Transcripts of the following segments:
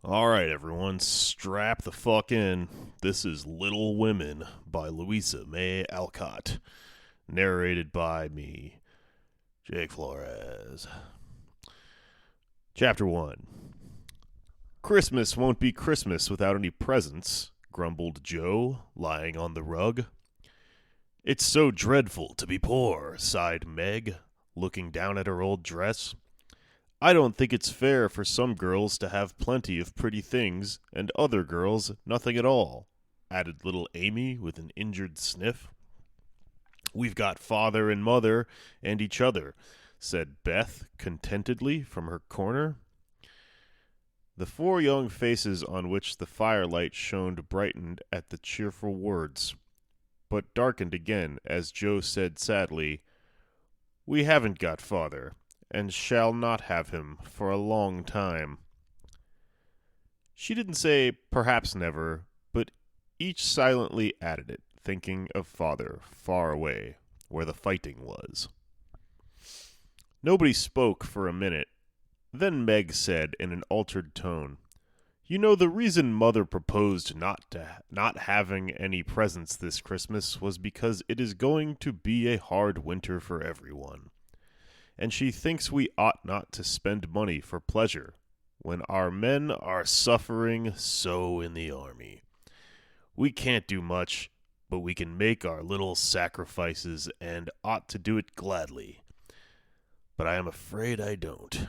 All right, everyone, strap the fuck in. This is Little Women by Louisa May Alcott, narrated by me, Jake Flores. Chapter 1. Christmas won't be Christmas without any presents, grumbled Joe, lying on the rug. It's so dreadful to be poor, sighed Meg, looking down at her old dress. I don't think it's fair for some girls to have plenty of pretty things and other girls nothing at all, added little Amy with an injured sniff. We've got father and mother and each other, said Beth contentedly from her corner. The four young faces on which the firelight shone brightened at the cheerful words, but darkened again as Joe said sadly, We haven't got father, and shall not have him for a long time. She didn't say perhaps never, but each silently added it, thinking of father far away, where the fighting was. Nobody spoke for a minute. Then Meg said in an altered tone, You know, the reason Mother proposed not having any presents this Christmas was because it is going to be a hard winter for everyone. And she thinks we ought not to spend money for pleasure when our men are suffering so in the army. We can't do much, but we can make our little sacrifices and ought to do it gladly. But I am afraid I don't.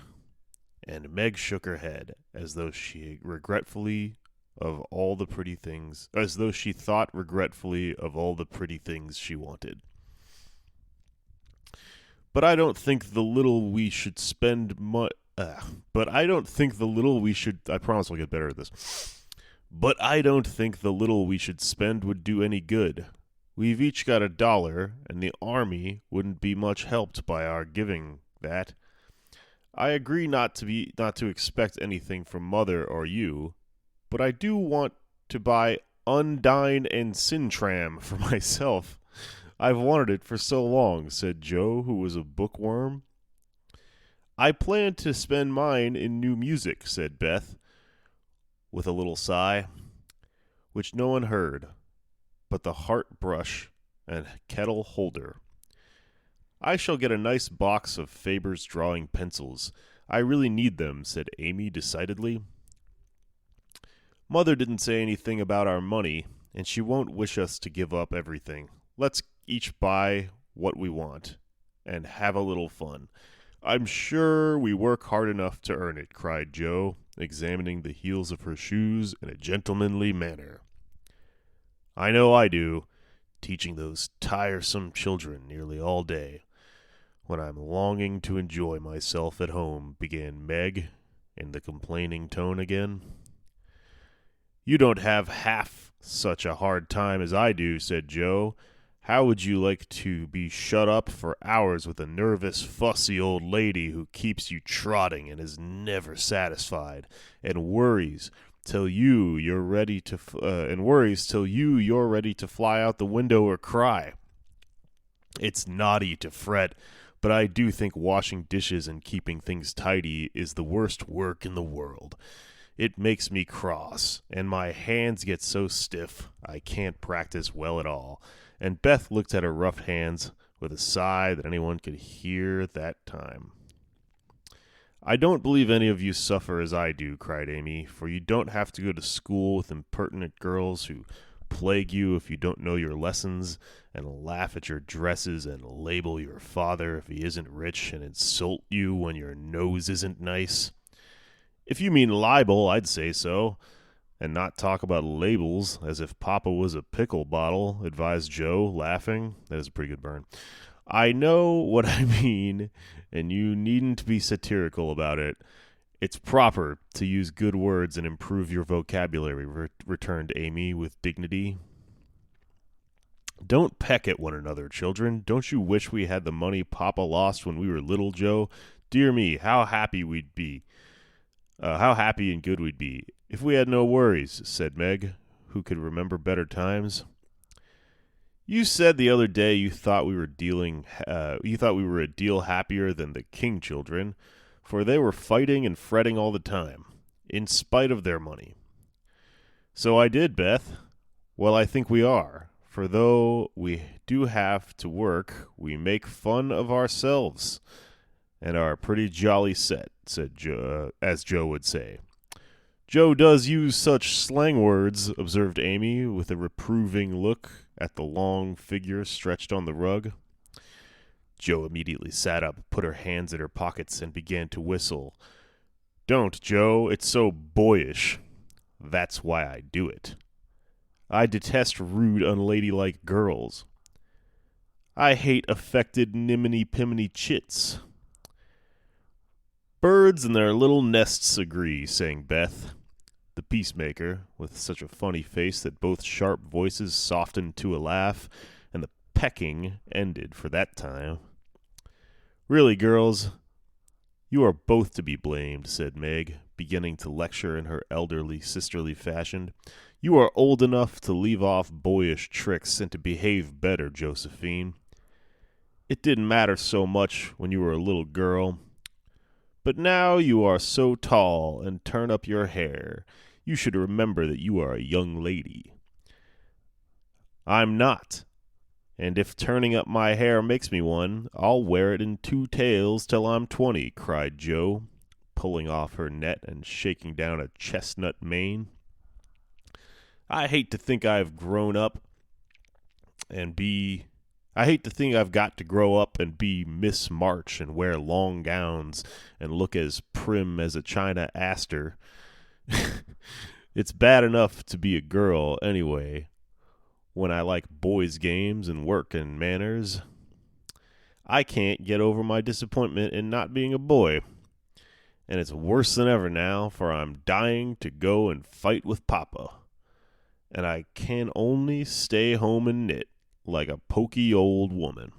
And Meg shook her head as though she thought regretfully of all the pretty things she wanted. But I don't think the little we should spend but I don't think the little we should. I promise I'll get better at this. But I don't think the little we should spend would do any good. We've each got $1, and the army wouldn't be much helped by our giving that. I agree not to expect anything from Mother or you, but I do want to buy Undine and Sintram for myself. I've wanted it for so long, said Joe, who was a bookworm. I plan to spend mine in new music, said Beth, with a little sigh, which no one heard, but the heart brush and kettle holder. I shall get a nice box of Faber's drawing pencils. I really need them, said Amy decidedly. Mother didn't say anything about our money, and she won't wish us to give up everything. Let's each buy what we want and have a little fun. I'm sure we work hard enough to earn it, cried Joe, examining the heels of her shoes in a gentlemanly manner. I know I do, teaching those tiresome children nearly all day, when I'm longing to enjoy myself at home, began Meg, in the complaining tone again. You don't have half such a hard time as I do, said Joe. How would you like to be shut up for hours with a nervous, fussy old lady who keeps you trotting and is never satisfied, and worries till you're ready to fly out the window or cry? It's naughty to fret, but I do think washing dishes and keeping things tidy is the worst work in the world. It makes me cross, and my hands get so stiff I can't practice well at all. And Beth looked at her rough hands with a sigh that anyone could hear that time. I don't believe any of you suffer as I do, cried Amy, for you don't have to go to school with impertinent girls who plague you if you don't know your lessons, and laugh at your dresses, and label your father if he isn't rich, and insult you when your nose isn't nice. If you mean libel, I'd say so, and not talk about labels as if Papa was a pickle bottle, advised Joe, laughing. That is a pretty good burn. I know what I mean, and you needn't be satirical about it. It's proper to use good words and improve your vocabulary, returned Amy with dignity. Don't peck at one another, children. Don't you wish we had the money Papa lost when we were little, Joe? Dear me, how happy and good we'd be if we had no worries, said Meg, who could remember better times. You said the other day you thought we were a deal happier than the King children, for they were fighting and fretting all the time. in spite of their money. So I did, Beth. Well, I think we are. For though we do have to work, we make fun of ourselves and are pretty jolly set, said Joe, as Joe would say. Joe does use such slang words, observed Amy, with a reproving look at the long figure stretched on the rug. Joe immediately sat up, put her hands in her pockets, and began to whistle. Don't, Joe, it's so boyish. That's why I do it. I detest rude, unladylike girls. I hate affected niminy-piminy chits. Birds and their little nests agree, sang Beth, the peacemaker, with such a funny face that both sharp voices softened to a laugh, and the pecking ended for that time. Really, girls, you are both to be blamed, said Meg, beginning to lecture in her elderly, sisterly fashion. You are old enough to leave off boyish tricks and to behave better, Josephine. It didn't matter so much when you were a little girl. But now you are so tall and turn up your hair, you should remember that you are a young lady. I'm not, and if turning up my hair makes me one, I'll wear it in 2 tails till I'm 20, cried Joe, pulling off her net and shaking down a chestnut mane. I hate to think I've got to grow up and be Miss March and wear long gowns and look as prim as a China aster. It's bad enough to be a girl, anyway, when I like boys' games and work and manners. I can't get over my disappointment in not being a boy. And it's worse than ever now, for I'm dying to go and fight with Papa. And I can only stay home and knit, like a poky old woman.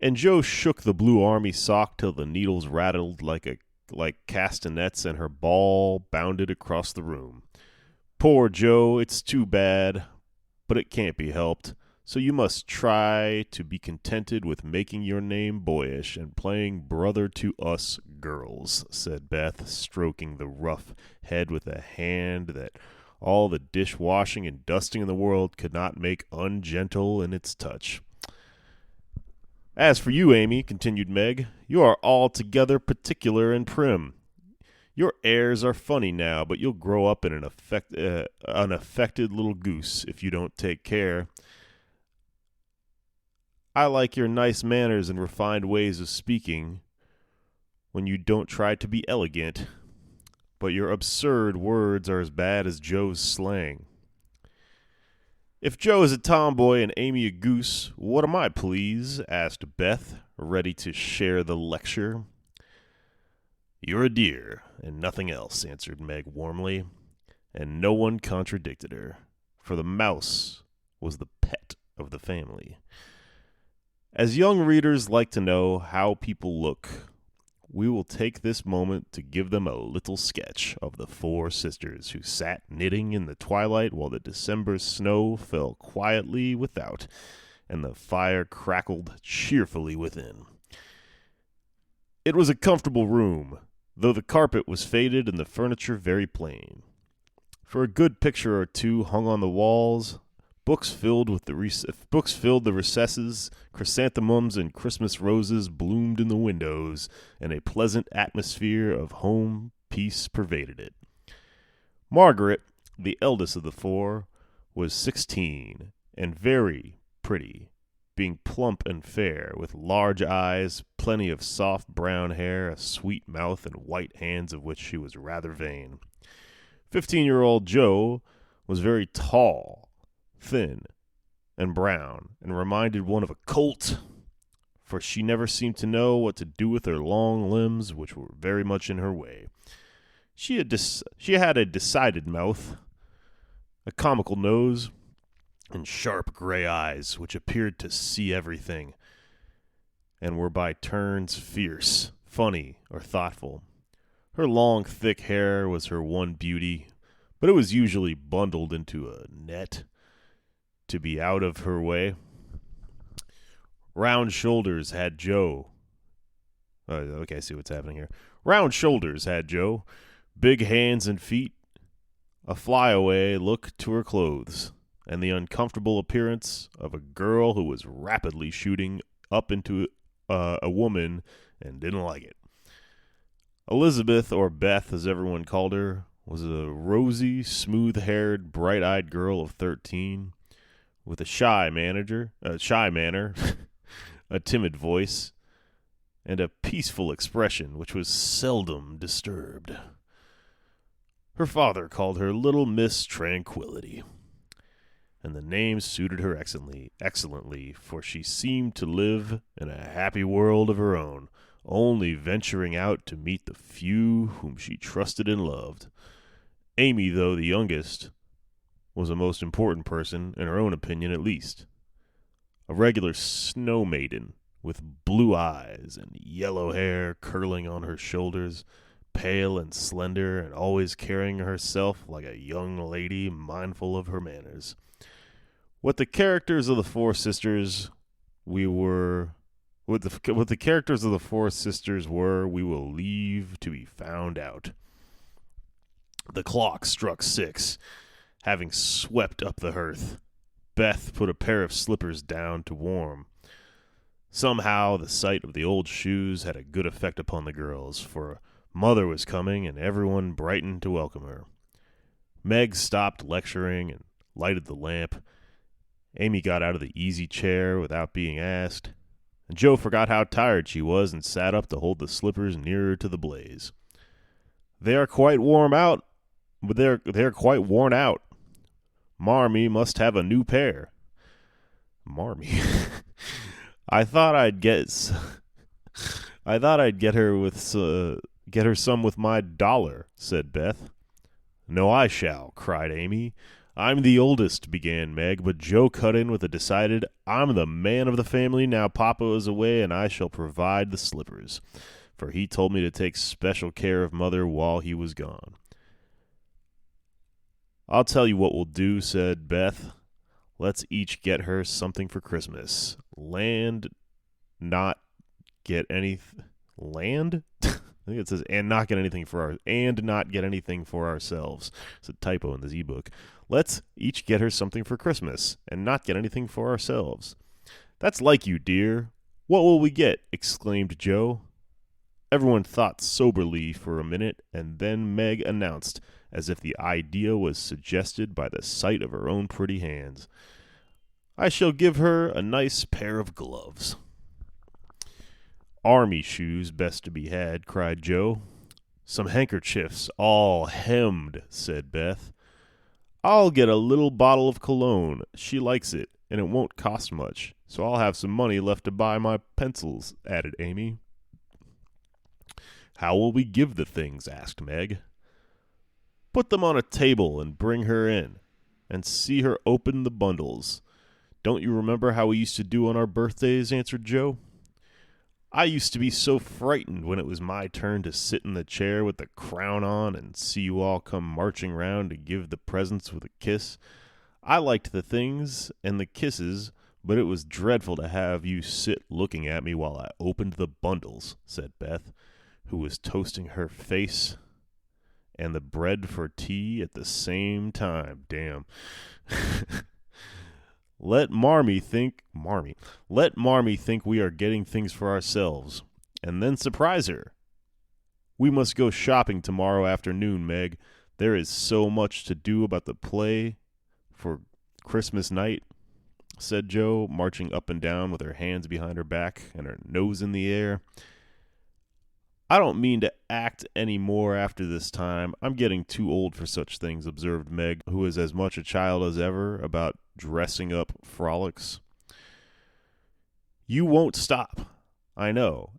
And Joe shook the blue army sock till the needles rattled like castanets, and her ball bounded across the room. Poor Joe, it's too bad, but it can't be helped. So you must try to be contented with making your name boyish and playing brother to us girls, said Beth, stroking the rough head with a hand that all the dishwashing and dusting in the world could not make ungentle in its touch. As for you, Amy, continued Meg, you are altogether particular and prim. Your airs are funny now, but you'll grow up in an affected little goose if you don't take care. I like your nice manners and refined ways of speaking when you don't try to be elegant, but your absurd words are as bad as Joe's slang. If Joe is a tomboy and Amy a goose, what am I, please? Asked Beth, ready to share the lecture. You're a dear, and nothing else, answered Meg warmly, and no one contradicted her, for the mouse was the pet of the family. As young readers like to know how people look, we will take this moment to give them a little sketch of the 4 sisters who sat knitting in the twilight while the December snow fell quietly without, and the fire crackled cheerfully within. It was a comfortable room, though the carpet was faded and the furniture very plain. For a good picture or two hung on the walls, books filled the recesses, chrysanthemums and Christmas roses bloomed in the windows, and a pleasant atmosphere of home peace pervaded it. Margaret, the eldest of the 4, was 16, and very pretty, being plump and fair, with large eyes, plenty of soft brown hair, a sweet mouth, and white hands of which she was rather vain. 15-year-old Joe was very tall, thin, and brown, and reminded one of a colt, for she never seemed to know what to do with her long limbs, which were very much in her way. She had a decided mouth, a comical nose, and sharp gray eyes, which appeared to see everything, and were by turns fierce, funny, or thoughtful. Her long, thick hair was her one beauty, but it was usually bundled into a net to be out of her way. Round shoulders had Joe. Okay, I see what's happening here. Round shoulders had Joe, big hands and feet, a flyaway look to her clothes, and the uncomfortable appearance of a girl who was rapidly shooting up into a woman and didn't like it. Elizabeth, or Beth as everyone called her, was a rosy, smooth-haired, bright-eyed girl of 13 with a shy manner, a timid voice, and a peaceful expression which was seldom disturbed. Her father called her Little Miss Tranquility, and the name suited her excellently, for she seemed to live in a happy world of her own, only venturing out to meet the few whom she trusted and loved. Amy, though the youngest, was a most important person, in her own opinion at least. A regular snow maiden, with blue eyes and yellow hair curling on her shoulders, pale and slender, and always carrying herself like a young lady mindful of her manners. What the characters of the four sisters we will leave to be found out. The clock struck 6. Having swept up the hearth, Beth put a pair of slippers down to warm. Somehow the sight of the old shoes had a good effect upon the girls, for Mother was coming, and everyone brightened to welcome her. Meg stopped lecturing and lighted the lamp. Amy got out of the easy chair without being asked, and Joe forgot how tired she was and sat up to hold the slippers nearer to the blaze. They are quite worn out. Marmee must have a new pair. Marmee. I thought I'd get her some with my $1, said Beth. No, I shall, cried Amy. I'm the oldest, began Meg, but Joe cut in with a decided, I'm the man of the family now Papa is away, and I shall provide the slippers, for he told me to take special care of Mother while he was gone. I'll tell you what we'll do, said Beth. Let's each get her something for Christmas. Land? I think it says and not get anything for ourselves. It's a typo in this ebook. Let's each get her something for Christmas and not get anything for ourselves. That's like you, dear. What will we get? Exclaimed Joe. Everyone thought soberly for a minute, and then Meg announced, as if the idea was suggested by the sight of her own pretty hands, I shall give her a nice pair of gloves. Army shoes best to be had, cried Joe. Some handkerchiefs, all hemmed, said Beth. I'll get a little bottle of cologne. She likes it, and it won't cost much, so I'll have some money left to buy my pencils, added Amy. How will we give the things? Asked Meg. Put them on a table and bring her in, and see her open the bundles. Don't you remember how we used to do on our birthdays? Answered Joe. I used to be so frightened when it was my turn to sit in the chair with the crown on and see you all come marching round to give the presents with a kiss. I liked the things and the kisses, but it was dreadful to have you sit looking at me while I opened the bundles, said Beth, who was toasting her face and the bread for tea at the same time. Damn. Let Marmee think we are getting things for ourselves, and then surprise her. We must go shopping tomorrow afternoon, Meg. There is so much to do about the play for Christmas night, said Joe, marching up and down with her hands behind her back and her nose in the air. I don't mean to act any more after this time. I'm getting too old for such things, observed Meg, who is as much a child as ever about dressing up frolics. You won't stop, I know.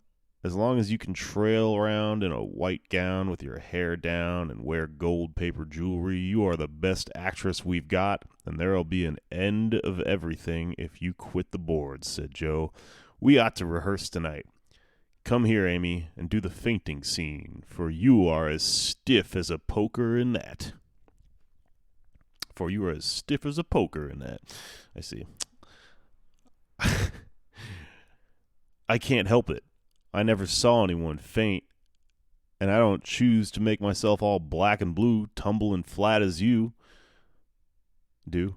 As long as you can trail around in a white gown with your hair down and wear gold paper jewelry, you are the best actress we've got, and there'll be an end of everything if you quit the boards, said Joe. We ought to rehearse tonight. Come here, Amy, and do the fainting scene, for you are as stiff as a poker in that. I see. I can't help it. I never saw anyone faint, and I don't choose to make myself all black and blue, tumble and flat as you do.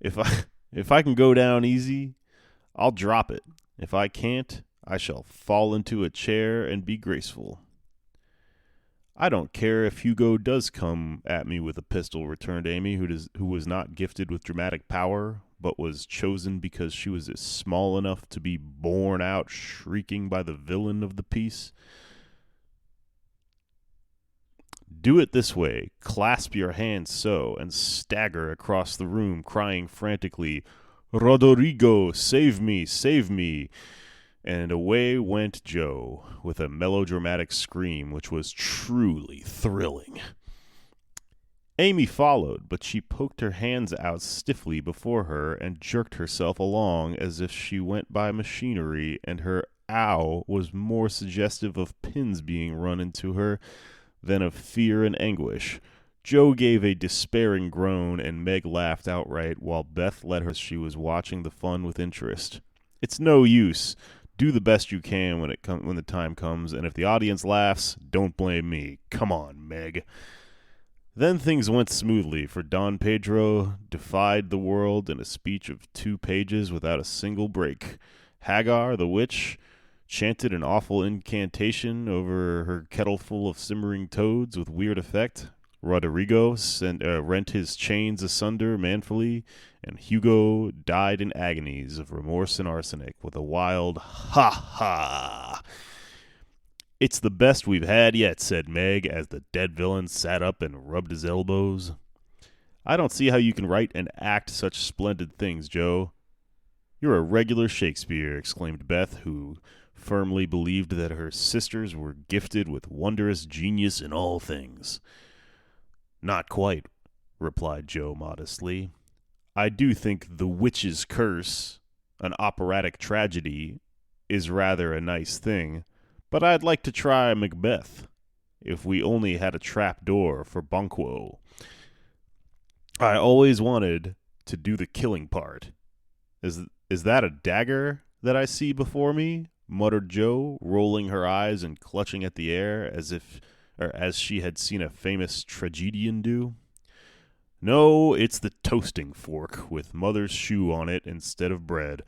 If I if I can go down easy, I'll drop it. If I can't, I shall fall into a chair and be graceful. I don't care if Hugo does come at me with a pistol, returned Amy, who was not gifted with dramatic power, but was chosen because she was small enough to be borne out shrieking by the villain of the piece. Do it this way. Clasp your hands so, and stagger across the room, crying frantically, Rodrigo, save me, save me. And away went Joe, with a melodramatic scream which was truly thrilling. Amy followed, but she poked her hands out stiffly before her and jerked herself along as if she went by machinery, and her ow was more suggestive of pins being run into her than of fear and anguish. Joe gave a despairing groan, and Meg laughed outright, while Beth let her. She was watching the fun with interest. It's no use. Do the best you can when the time comes, and if the audience laughs, don't blame me. Come on, Meg. Then things went smoothly, for Don Pedro defied the world in a speech of 2 pages without a single break. Hagar, the witch, chanted an awful incantation over her kettle full of simmering toads with weird effect. Rodrigo rent his chains asunder manfully, and Hugo died in agonies of remorse and arsenic with a wild ha ha. It's the best we've had yet, said Meg, as the dead villain sat up and rubbed his elbows. I don't see how you can write and act such splendid things, Joe. You're a regular Shakespeare, exclaimed Beth, who firmly believed that her sisters were gifted with wondrous genius in all things. Not quite, replied Joe modestly. I do think The Witch's Curse, an operatic tragedy, is rather a nice thing, but I'd like to try Macbeth, if we only had a trap door for Banquo. I always wanted to do the killing part. Is that a dagger that I see before me? Muttered Joe, rolling her eyes and clutching at the air as she had seen a famous tragedian do. No, it's the toasting fork with mother's shoe on it instead of bread.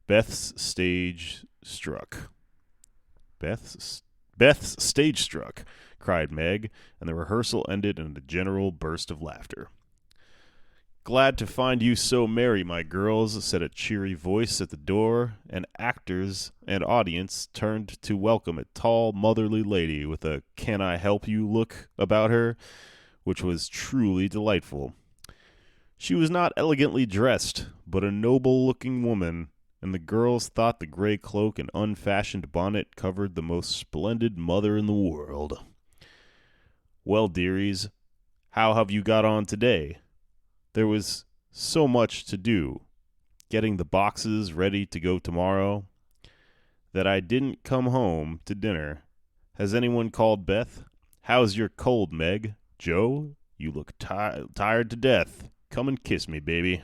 Beth's stage struck, cried Meg, and the rehearsal ended in a general burst of laughter. Glad to find you so merry, my girls, said a cheery voice at the door, and actors and audience turned to welcome a tall, motherly lady with a can I help you look about her, which was truly delightful. She was not elegantly dressed, but a noble-looking woman, and the girls thought the gray cloak and unfashioned bonnet covered the most splendid mother in the world. Well, dearies, how have you got on today? There was so much to do, getting the boxes ready to go tomorrow, that I didn't come home to dinner. Has anyone called Beth? How's your cold, Meg? Joe, you look tired to death. Come and kiss me, baby.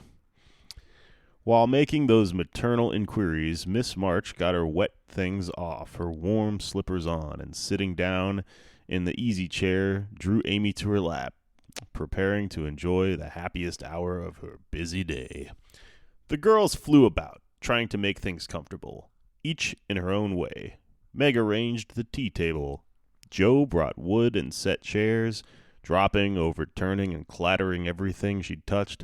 While making those maternal inquiries, Miss March got her wet things off, her warm slippers on, and sitting down in the easy chair, drew Amy to her lap, preparing to enjoy the happiest hour of her busy day. The girls flew about, trying to make things comfortable, each in her own way. Meg arranged the tea table. Joe brought wood and set chairs, dropping, overturning, and clattering everything she touched.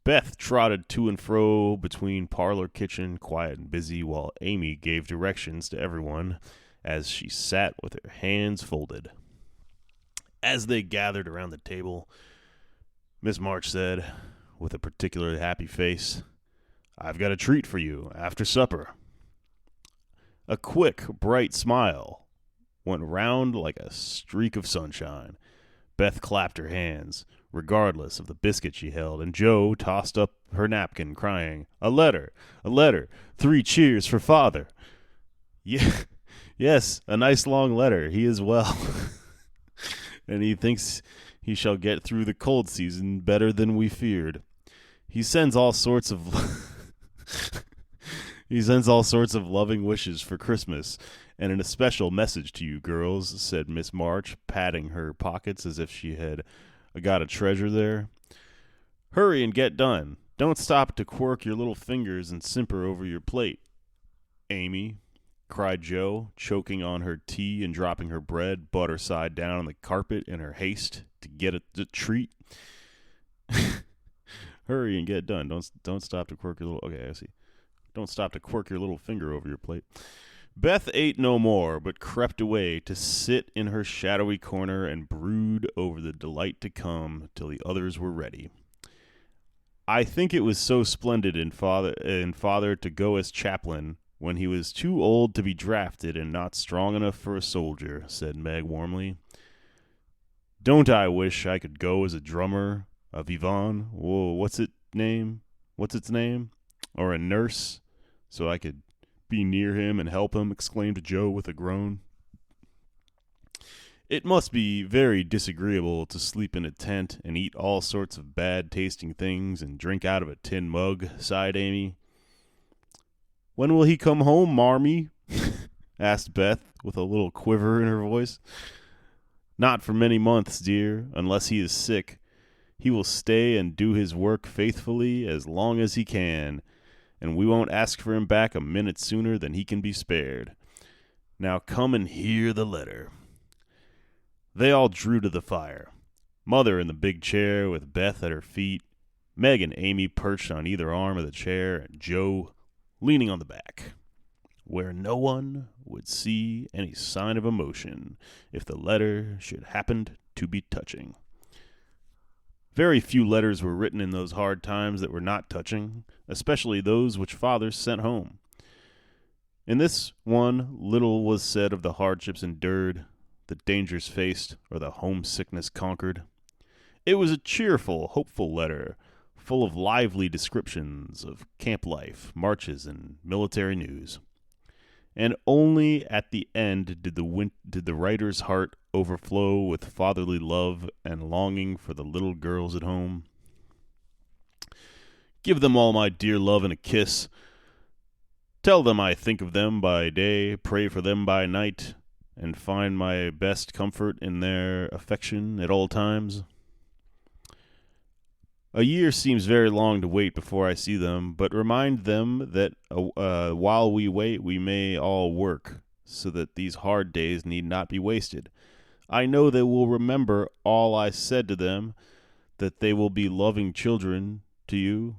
Beth trotted to and fro between parlor kitchen, quiet and busy, while Amy gave directions to everyone as she sat with her hands folded. As they gathered around the table, Miss March said, with a particularly happy face, I've got a treat for you after supper. A quick, bright smile went round like a streak of sunshine. Beth clapped her hands, regardless of the biscuit she held, and Joe tossed up her napkin, crying, a letter, 3 cheers for father. Yes, a nice long letter, he is well. And he thinks he shall get through the cold season better than we feared. He sends all sorts of He sends all sorts of loving wishes for Christmas, and an especial message to you girls, said Miss March, patting her pockets as if she had got a treasure there. Hurry and get done. Don't stop to quirk your little fingers and simper over your plate, Amy, cried Joe, choking on her tea and dropping her bread, butter side down on the carpet in her haste to get a treat. Hurry and get done. Don't stop to quirk your little. Okay, I see. Don't stop to quirk your little finger over your plate. Beth ate no more, but crept away to sit in her shadowy corner and brood over the delight to come till the others were ready. I think it was so splendid in father to go as chaplain when he was too old to be drafted and not strong enough for a soldier, said Meg warmly. Don't I wish I could go as a drummer, a vivant, what's its name? Or a nurse, so I could be near him and help him, exclaimed Joe with a groan. It must be very disagreeable to sleep in a tent and eat all sorts of bad-tasting things and drink out of a tin mug, sighed Amy. When will he come home, Marmee? asked Beth with a little quiver in her voice. Not for many months, dear, unless he is sick. He will stay and do his work faithfully as long as he can, and we won't ask for him back a minute sooner than he can be spared. Now come and hear the letter. They all drew to the fire, Mother in the big chair with Beth at her feet, Meg and Amy perched on either arm of the chair, and Joe leaning on the back, where no one would see any sign of emotion if the letter should happen to be touching. Very few letters were written in those hard times that were not touching, especially those which fathers sent home. In this one, little was said of the hardships endured, the dangers faced, or the homesickness conquered. It was a cheerful, hopeful letter, full of lively descriptions of camp life, marches, and military news. And only at the end did the writer's heart overflow with fatherly love and longing for the little girls at home. Give them all my dear love and a kiss. Tell them I think of them by day, pray for them by night, and find my best comfort in their affection at all times. A year seems very long to wait before I see them, but remind them that while we wait, we may all work, so that these hard days need not be wasted. I know they will remember all I said to them, that they will be loving children to you,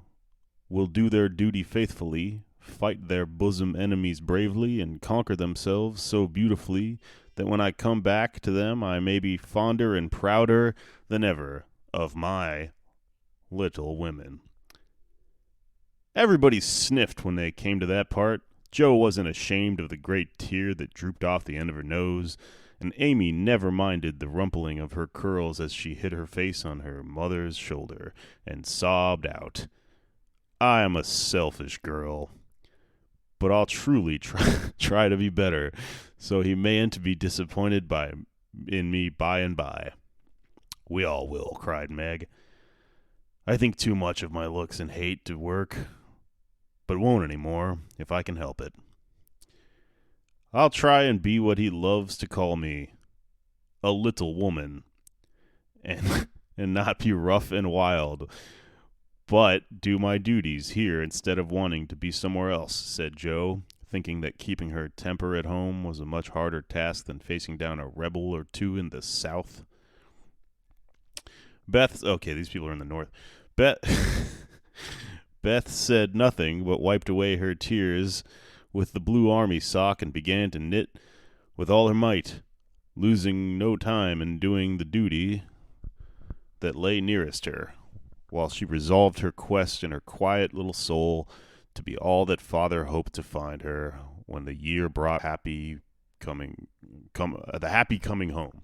will do their duty faithfully, fight their bosom enemies bravely, and conquer themselves so beautifully that when I come back to them I may be fonder and prouder than ever of my little women. Everybody sniffed when they came to that part. Joe wasn't ashamed of the great tear that drooped off the end of her nose, and Amy never minded the rumpling of her curls as she hid her face on her mother's shoulder and sobbed out, I am a selfish girl, but I'll truly try to be better, so he mayn't be disappointed in me by and by. We all will, cried Meg. I think too much of my looks and hate to work, but won't any more, if I can help it. I'll try and be what he loves to call me, a little woman, and not be rough and wild, but do my duties here instead of wanting to be somewhere else, said Joe, thinking that keeping her temper at home was a much harder task than facing down a rebel or two in the South. These people are in the North. Beth said nothing, but wiped away her tears with the blue army sock and began to knit with all her might, losing no time in doing the duty that lay nearest her, while she resolved her quest in her quiet little soul to be all that father hoped to find her when the year brought the happy coming home.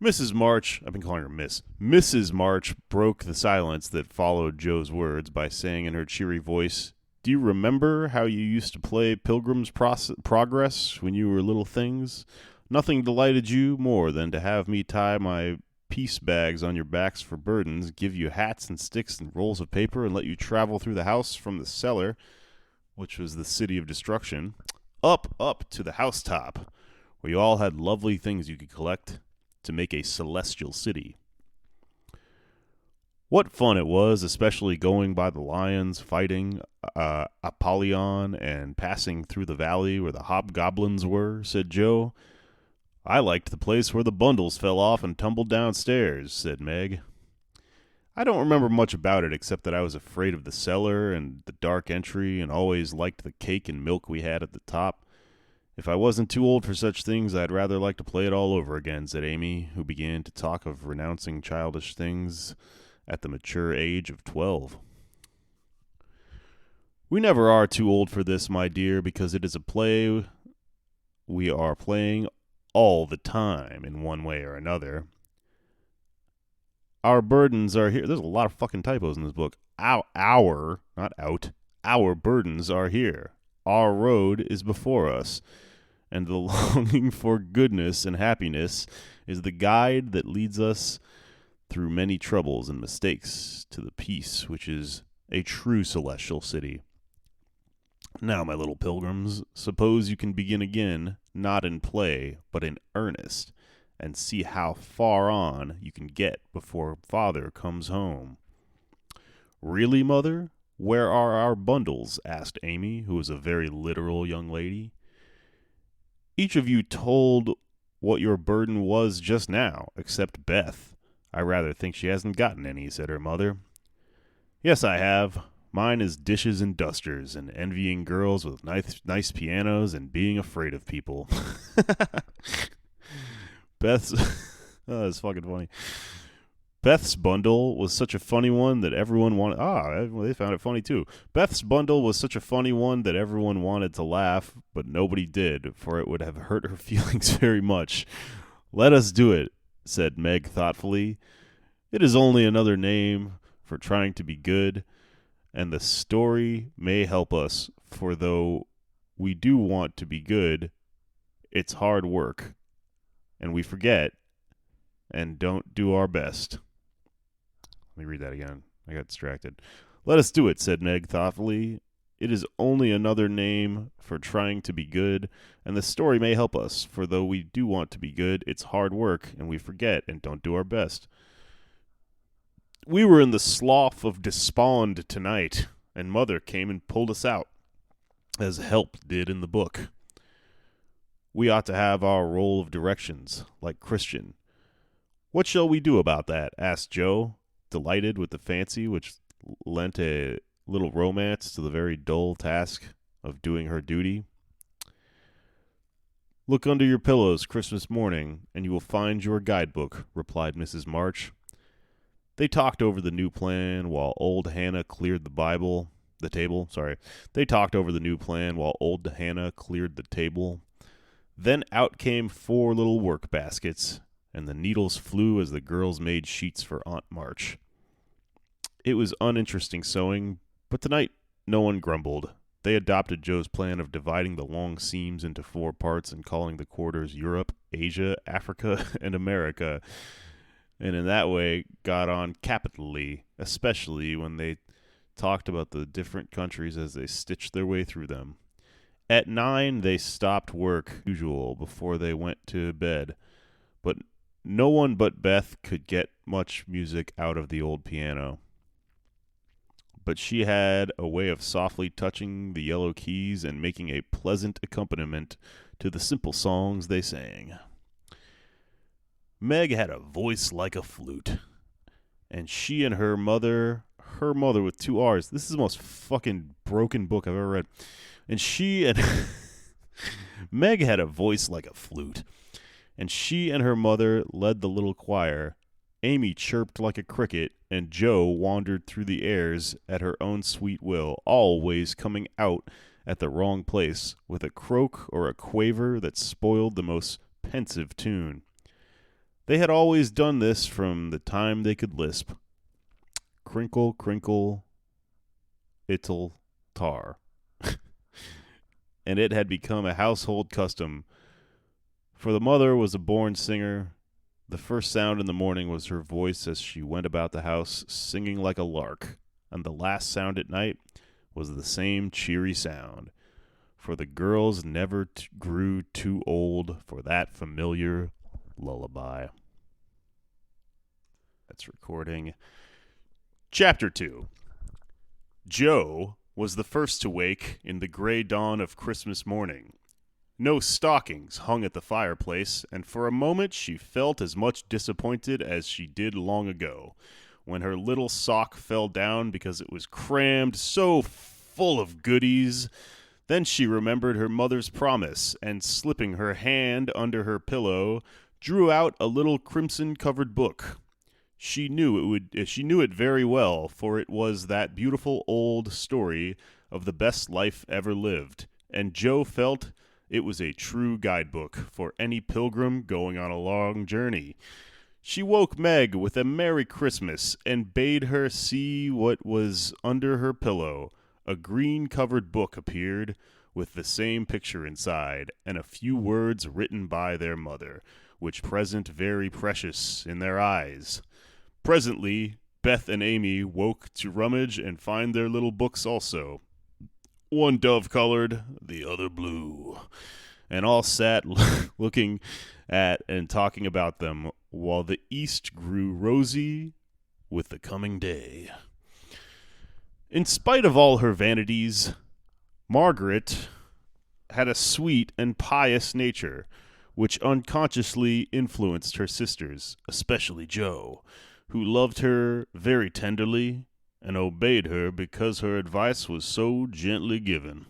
Mrs. March, I've been calling her Miss. Mrs. March broke the silence that followed Joe's words by saying in her cheery voice, Do you remember how you used to play Pilgrim's Progress when you were little things? Nothing delighted you more than to have me tie my piece bags on your backs for burdens, give you hats and sticks and rolls of paper, and let you travel through the house from the cellar. which was the city of destruction, up to the housetop, where you all had lovely things you could collect to make a celestial city. What fun it was, especially going by the lions, fighting Apollyon, and passing through the valley where the hobgoblins were, said Joe. I liked the place where the bundles fell off and tumbled downstairs, said Meg. I don't remember much about it except that I was afraid of the cellar and the dark entry and always liked the cake and milk we had at the top. If I wasn't too old for such things, I'd rather like to play it all over again, said Amy, who began to talk of renouncing childish things at the mature age of 12. We never are too old for this, my dear, because it is a play we are playing all the time in one way or another. Our burdens are here. There's a lot of fucking typos in this book. Not out. Our burdens are here. Our road is before us. And the longing for goodness and happiness is the guide that leads us through many troubles and mistakes to the peace which is a true celestial city. Now, my little pilgrims, suppose you can begin again, not in play, but in earnest, and see how far on you can get before Father comes home. Really, Mother? Where are our bundles? Asked Amy, who was a very literal young lady. Each of you told what your burden was just now, except Beth. I rather think she hasn't gotten any, said her mother. Yes, I have. Mine is dishes and dusters, and envying girls with nice pianos, and being afraid of people. Beth's... oh, that's fucking funny. Beth's bundle was such a funny one that everyone wanted... they found it funny, too. Beth's bundle was such a funny one that everyone wanted to laugh, but nobody did, for it would have hurt her feelings very much. Let us do it, said Meg thoughtfully. It is only another name for trying to be good, and the story may help us, for though we do want to be good, it's hard work, and we forget and don't do our best. Let me read that again. I got distracted. Let us do it, said Meg thoughtfully. It is only another name for trying to be good, and the story may help us, for though we do want to be good, it's hard work, and we forget and don't do our best. We were in the Slough of Despond tonight, and Mother came and pulled us out, as Help did in the book. We ought to have our roll of directions, like Christian. What shall we do about that? Asked Joe, delighted with the fancy which lent a little romance to the very dull task of doing her duty. Look under your pillows Christmas morning, and you will find your guidebook, replied Mrs. March. They talked over the new plan while old Hannah cleared the table. They talked over the new plan while old Hannah cleared the table. Then out came 4 little work baskets, and the needles flew as the girls made sheets for Aunt March. It was uninteresting sewing, but tonight no one grumbled. They adopted Joe's plan of dividing the long seams into 4 parts and calling the quarters Europe, Asia, Africa, and America, and in that way got on capitally, especially when they talked about the different countries as they stitched their way through them. At 9, they stopped work, usual, before they went to bed, but no one but Beth could get much music out of the old piano. But she had a way of softly touching the yellow keys and making a pleasant accompaniment to the simple songs they sang. Meg had a voice like a flute, and she and her mother with 2 R's. This is the most fucking broken book I've ever read. And Meg had a voice like a flute, and she and her mother led the little choir. Amy chirped like a cricket, and Joe wandered through the airs at her own sweet will, always coming out at the wrong place with a croak or a quaver that spoiled the most pensive tune. They had always done this from the time they could lisp. Crinkle, crinkle, ittle, tar. And it had become a household custom. For the mother was a born singer. The first sound in the morning was her voice as she went about the house, singing like a lark. And the last sound at night was the same cheery sound, for the girls never grew too old for that familiar lullaby. That's recording. Chapter 2. Joe was the first to wake in the gray dawn of Christmas morning. No stockings hung at the fireplace, and for a moment she felt as much disappointed as she did long ago, when her little sock fell down because it was crammed so full of goodies. Then she remembered her mother's promise, and slipping her hand under her pillow, drew out a little crimson-covered book. She knew it very well, for it was that beautiful old story of the best life ever lived, and Joe felt it was a true guidebook for any pilgrim going on a long journey. She woke Meg with a Merry Christmas and bade her see what was under her pillow. A green-covered book appeared, with the same picture inside, and a few words written by their mother, which present very precious in their eyes. Presently, Beth and Amy woke to rummage and find their little books also. One dove-colored, the other blue, and all sat looking at and talking about them, while the east grew rosy with the coming day. In spite of all her vanities, Margaret had a sweet and pious nature, which unconsciously influenced her sisters, especially Joe, who loved her very tenderly and obeyed her because her advice was so gently given.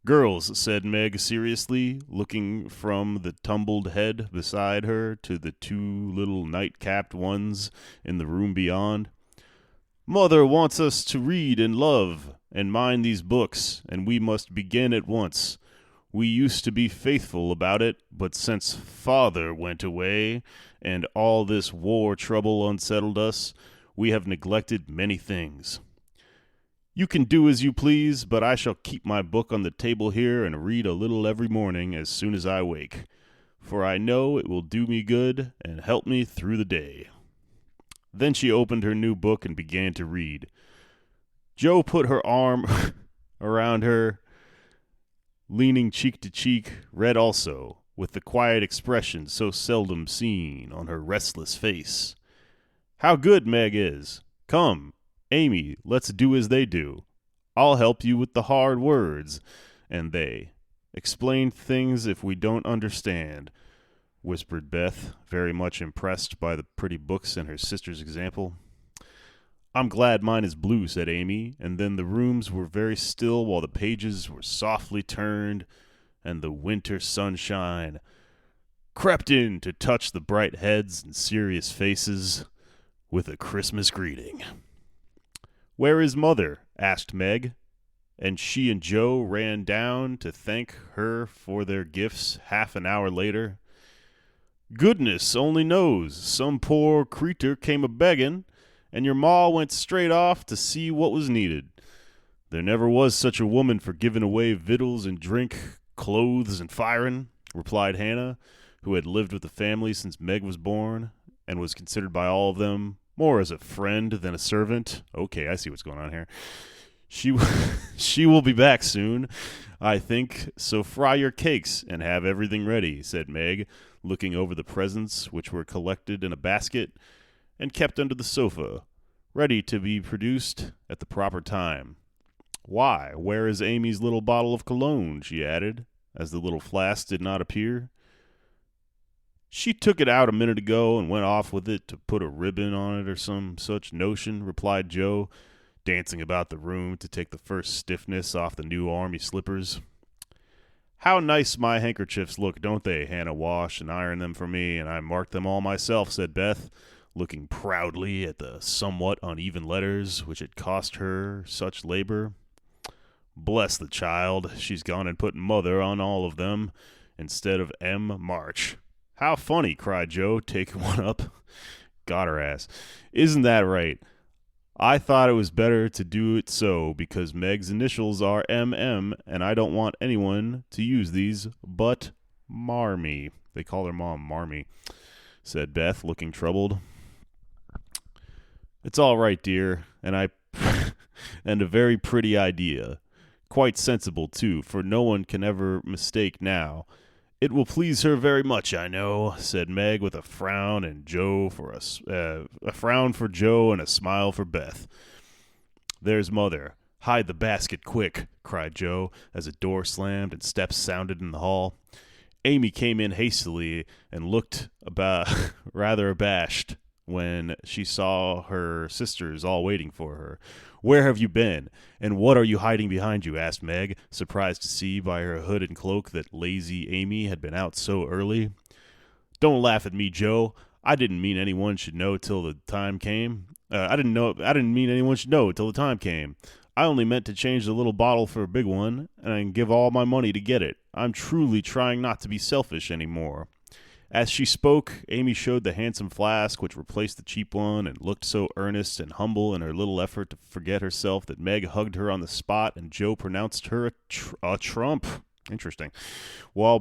Girls, said Meg seriously, looking from the tumbled head beside her to the two little night-capped ones in the room beyond, Mother wants us to read and love and mind these books, and we must begin at once. We used to be faithful about it, but since Father went away and all this war trouble unsettled us, we have neglected many things. You can do as you please, but I shall keep my book on the table here and read a little every morning as soon as I wake, for I know it will do me good and help me through the day. Then she opened her new book and began to read. Joe put her arm around her, leaning cheek to cheek, read also, with the quiet expression so seldom seen on her restless face. How good Meg is! Come, Amy, let's do as they do. I'll help you with the hard words, and they explain things if we don't understand, whispered Beth, very much impressed by the pretty books and her sister's example. I'm glad mine is blue, said Amy, and then the rooms were very still while the pages were softly turned, and the winter sunshine crept in to touch the bright heads and serious faces with a Christmas greeting. Where is Mother? Asked Meg, and she and Joe ran down to thank her for their gifts half an hour later. Goodness only knows, some poor creetur came a-beggin', and your ma went straight off to see what was needed. There never was such a woman for giving away victuals and drink, clothes and firin', replied Hannah, who had lived with the family since Meg was born, and was considered by all of them more as a friend than a servant. Okay, I see what's going on here. She will be back soon, I think, so fry your cakes and have everything ready, said Meg, looking over the presents which were collected in a basket and kept under the sofa, ready to be produced at the proper time. Why, where is Amy's little bottle of cologne? She added, as the little flask did not appear. She took it out a minute ago and went off with it to put a ribbon on it or some such notion, replied Joe, dancing about the room to take the first stiffness off the new army slippers. How nice my handkerchiefs look, don't they? Hannah washed and ironed them for me, and I marked them all myself, said Beth, looking proudly at the somewhat uneven letters which had cost her such labor. Bless the child, she's gone and put Mother on all of them, instead of M. March. How funny, cried Joe, taking one up. Got her ass. Isn't that right? I thought it was better to do it so, because Meg's initials are M.M., and I don't want anyone to use these but Marmee. They call her mom Marmee, said Beth, looking troubled. It's all right, dear, and I and a very pretty idea. Quite sensible, too, for no one can ever mistake now. It will please her very much, I know," said Meg, with a frown a frown for Joe and a smile for Beth. "There's Mother. Hide the basket quick," cried Joe, as a door slammed and steps sounded in the hall. Amy came in hastily and looked rather abashed when she saw her sisters all waiting for her. "Where have you been, and what are you hiding behind you?" asked Meg, surprised to see by her hood and cloak that lazy Amy had been out so early. "Don't laugh at me, Joe. I didn't mean anyone should know till the time came. I didn't mean anyone should know till the time came. I only meant to change the little bottle for a big one, and give all my money to get it. I'm truly trying not to be selfish any more." As she spoke, Amy showed the handsome flask, which replaced the cheap one, and looked so earnest and humble in her little effort to forget herself that Meg hugged her on the spot, and Joe pronounced her a trump. Interesting. While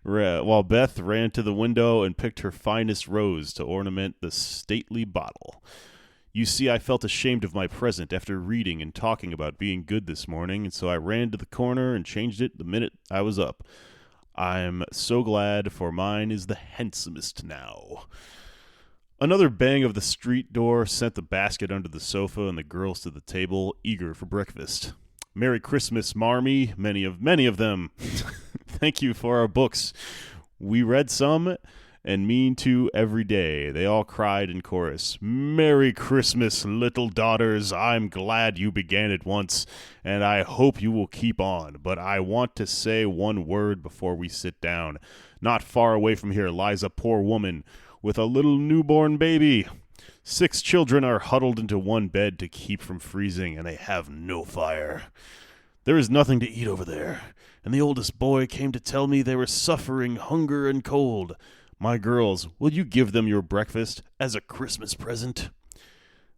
while Beth ran to the window and picked her finest rose to ornament the stately bottle. "You see, I felt ashamed of my present after reading and talking about being good this morning, and so I ran to the corner and changed it the minute I was up. I'm so glad, for mine is the handsomest now." Another bang of the street door sent the basket under the sofa and the girls to the table, eager for breakfast. "Merry Christmas, Marmee, many of them. Thank you for our books. We read some and mean to every day," they all cried in chorus. "Merry Christmas, little daughters. I'm glad you began it once, and I hope you will keep on. But I want to say one word before we sit down. Not far away from here lies a poor woman with a little newborn baby. 6 children are huddled into one bed to keep from freezing, and they have no fire. There is nothing to eat over there, and the oldest boy came to tell me they were suffering hunger and cold. My girls, will you give them your breakfast as a Christmas present?"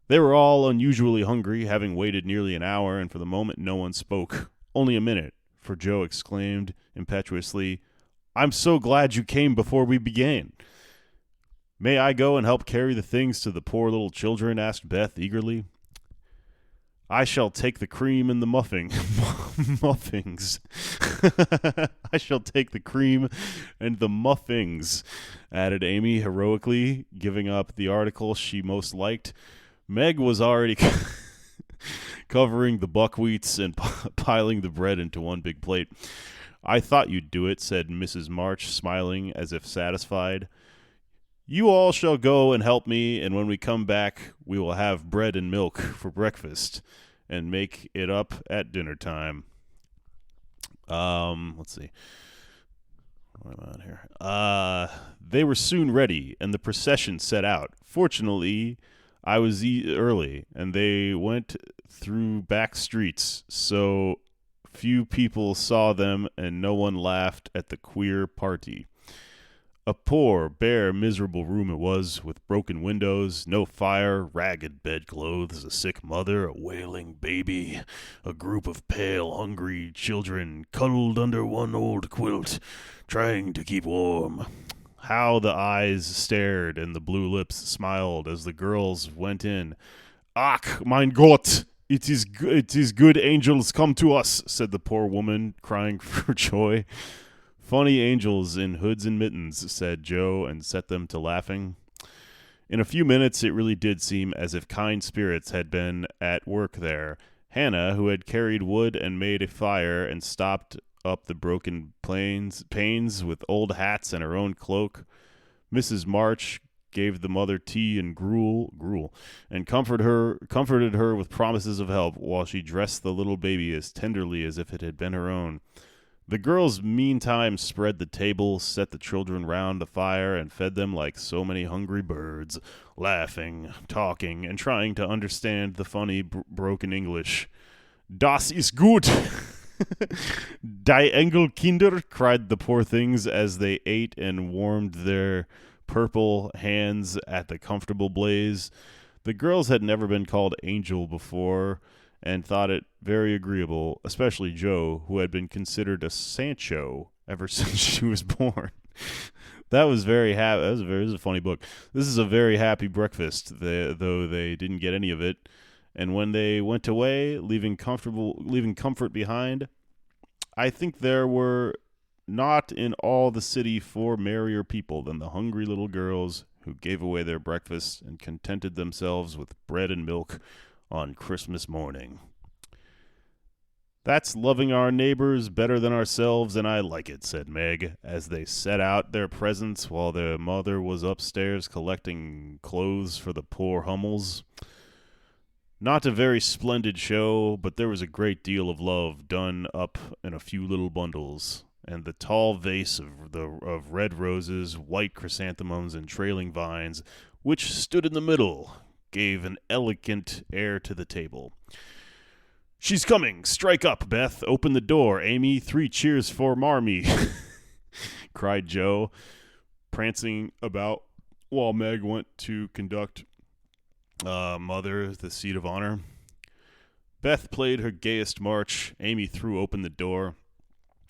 They were all unusually hungry, having waited nearly an hour, and for the moment no one spoke. Only a minute, for Joe exclaimed impetuously, "I'm so glad you came before we began." "May I go and help carry the things to the poor little children?" asked Beth eagerly. "I shall take the cream and the muffins." "I shall take the cream and the muffins," added Amy heroically, giving up the article she most liked. Meg was already covering the buckwheats and piling the bread into one big plate. "I thought you'd do it," said Mrs. March, smiling as if satisfied. "You all shall go and help me, and when we come back, we will have bread and milk for breakfast and make it up at dinner time." Let's see. What am I on here? They were soon ready, and the procession set out. Fortunately, I was early, and they went through back streets, so few people saw them, and no one laughed at the queer party. A poor, bare, miserable room it was, with broken windows, no fire, ragged bedclothes, a sick mother, a wailing baby, a group of pale, hungry children cuddled under one old quilt, trying to keep warm. How the eyes stared and the blue lips smiled as the girls went in. "Ach, mein Gott! It is good angels come to us," said the poor woman, crying for joy. "Funny angels in hoods and mittens," said Joe, and set them to laughing. In a few minutes it really did seem as if kind spirits had been at work there. Hannah, who had carried wood and made a fire and stopped up the broken panes with old hats and her own cloak. Mrs. March gave the mother tea and gruel, and comforted her with promises of help, while she dressed the little baby as tenderly as if it had been her own. The girls meantime spread the table, set the children round the fire, and fed them like so many hungry birds, laughing, talking, and trying to understand the funny broken English. "Das ist gut! Die Engelkinder!" cried the poor things as they ate and warmed their purple hands at the comfortable blaze. The girls had never been called Angel before, and thought it very agreeable, especially Joe, who had been considered a Sancho ever since she was born. That was very happy. This is a funny book. This is a very happy breakfast, though they didn't get any of it, And when they went away, leaving comfort behind, I think there were not in all the city 4 merrier people than the hungry little girls who gave away their breakfast and contented themselves with bread and milk on Christmas morning. That's loving our neighbors better than ourselves, and I like it, said Meg, as they set out their presents while their mother was upstairs collecting clothes for the poor Hummels. Not a very splendid show, but there was a great deal of love done up in a few little bundles, and the tall vase of red roses, white chrysanthemums, and trailing vines, which stood in the middle, gave an elegant air to the table. She's coming! Strike up, Beth! Open the door, Amy! 3 cheers for Marmee! cried Joe, prancing about while Meg went to conduct Mother the seat of honor. Beth played her gayest march, Amy threw open the door,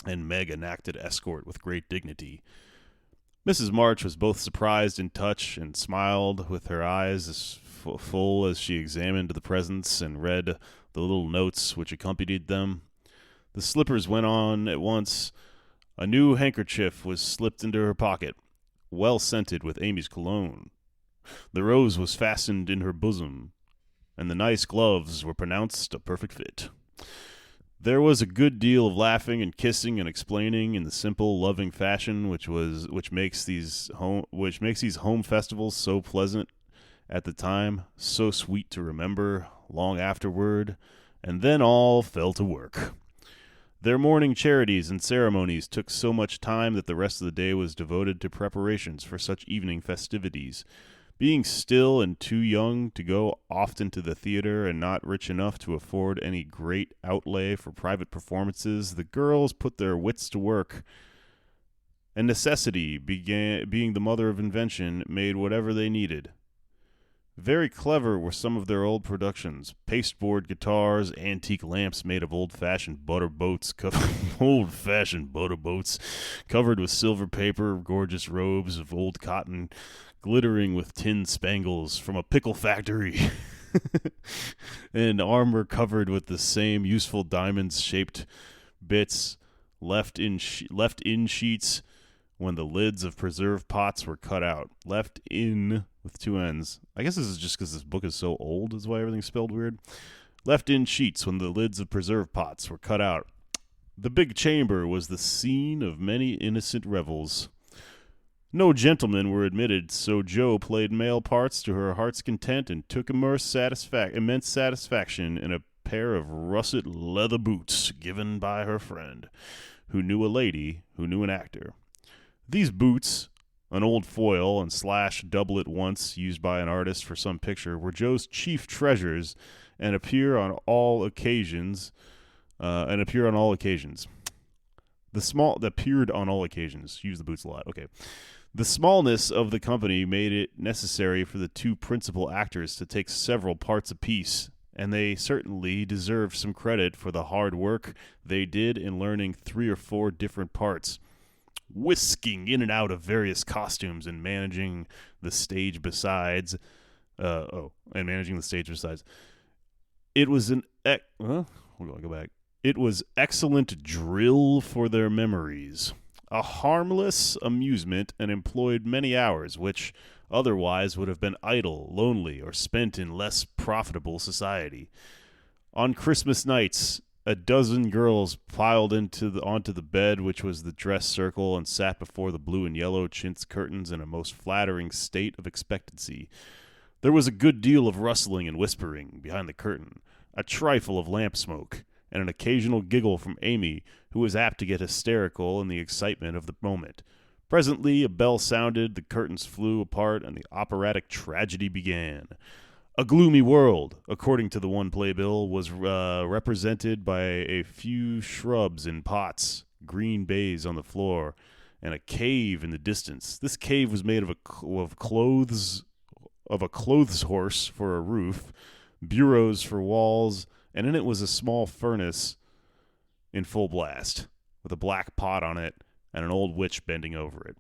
and Meg enacted escort with great dignity. Mrs. March was both surprised and touched, and smiled with her eyes as full as she examined the presents and read the little notes which accompanied them. The slippers went on at once. A new handkerchief was slipped into her pocket, well scented with Amy's cologne. The rose was fastened in her bosom, and the nice gloves were pronounced a perfect fit. There was a good deal of laughing and kissing and explaining in the simple, loving fashion which makes these home festivals so pleasant at the time, so sweet to remember long afterward, and then all fell to work. Their morning charities and ceremonies took so much time that the rest of the day was devoted to preparations for such evening festivities. Being still and too young to go often to the theater and not rich enough to afford any great outlay for private performances, the girls put their wits to work, and necessity, being the mother of invention, made whatever they needed. Very clever were some of their old productions: pasteboard guitars, antique lamps made of old-fashioned butter boats covered with silver paper, gorgeous robes of old cotton, glittering with tin spangles from a pickle factory, and armor covered with the same useful diamonds-shaped bits left in sheets when the lids of preserve pots were cut out. Left in with 2 N's. I guess this is just because this book is so old is why everything's spelled weird. Left in sheets when the lids of preserve pots were cut out. The big chamber was the scene of many innocent revels. No gentlemen were admitted, so Jo played male parts to her heart's content and took immense satisfaction in a pair of russet leather boots given by her friend, who knew a lady who knew an actor. These boots, an old foil and slash doublet once used by an artist for some picture, were Joe's chief treasures and appeared on all occasions. Use the boots a lot. Okay. The smallness of the company made it necessary for the 2 principal actors to take several parts apiece, and they certainly deserved some credit for the hard work they did in learning 3 or 4 different parts, whisking in and out of various costumes and managing the stage besides. It was It was excellent drill for their memories, a harmless amusement, and employed many hours which otherwise would have been idle, lonely, or spent in less profitable society. On Christmas nights, a dozen girls piled onto the bed, which was the dress circle, and sat before the blue and yellow chintz curtains in a most flattering state of expectancy. There was a good deal of rustling and whispering behind the curtain, a trifle of lamp smoke, and an occasional giggle from Amy, who was apt to get hysterical in the excitement of the moment. Presently a bell sounded, the curtains flew apart, and the operatic tragedy began. A gloomy world, according to the one playbill, was represented by a few shrubs in pots, green baize on the floor, and a cave in the distance. This cave was made of a clothes horse for a roof, bureaus for walls, and in it was a small furnace in full blast, with a black pot on it and an old witch bending over it.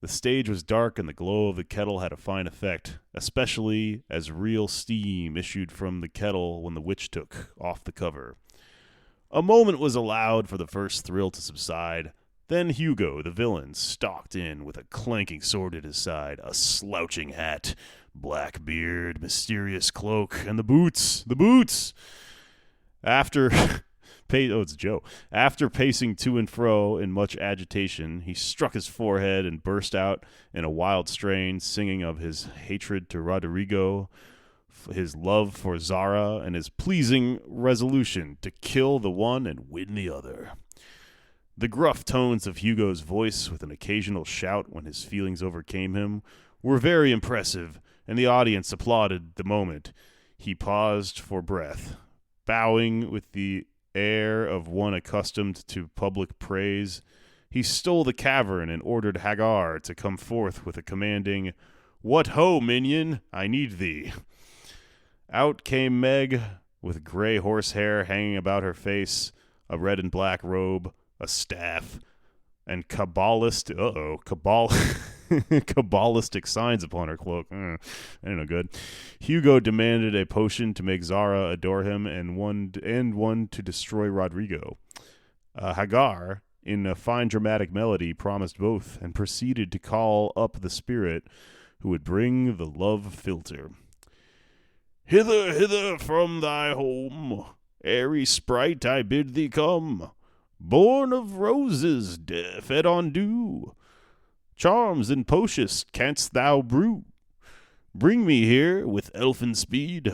The stage was dark, and the glow of the kettle had a fine effect, especially as real steam issued from the kettle when the witch took off the cover. A moment was allowed for the first thrill to subside. Then Hugo, the villain, stalked in with a clanking sword at his side, a slouching hat, black beard, mysterious cloak, and the boots. The boots! After it's Joe. After pacing to and fro in much agitation, he struck his forehead and burst out in a wild strain, singing of his hatred to Rodrigo, his love for Zara, and his pleasing resolution to kill the one and win the other. The gruff tones of Hugo's voice, with an occasional shout when his feelings overcame him, were very impressive, and the audience applauded the moment. He paused for breath, bowing with the air of one accustomed to public praise. He stole the cavern and ordered Hagar to come forth with a commanding, "What ho, minion, I need thee." Out came Meg, with gray horsehair hanging about her face, a red and black robe, a staff, and Kabbalistic signs upon her cloak. I don't know, good. Hugo demanded a potion to make Zara adore him, and one to destroy Rodrigo. Hagar, in a fine dramatic melody, promised both, and proceeded to call up the spirit who would bring the love philter. "Hither, hither from thy home, airy sprite, I bid thee come. Born of roses, fed on dew, charms and potions canst thou brew. Bring me here, with elfin speed,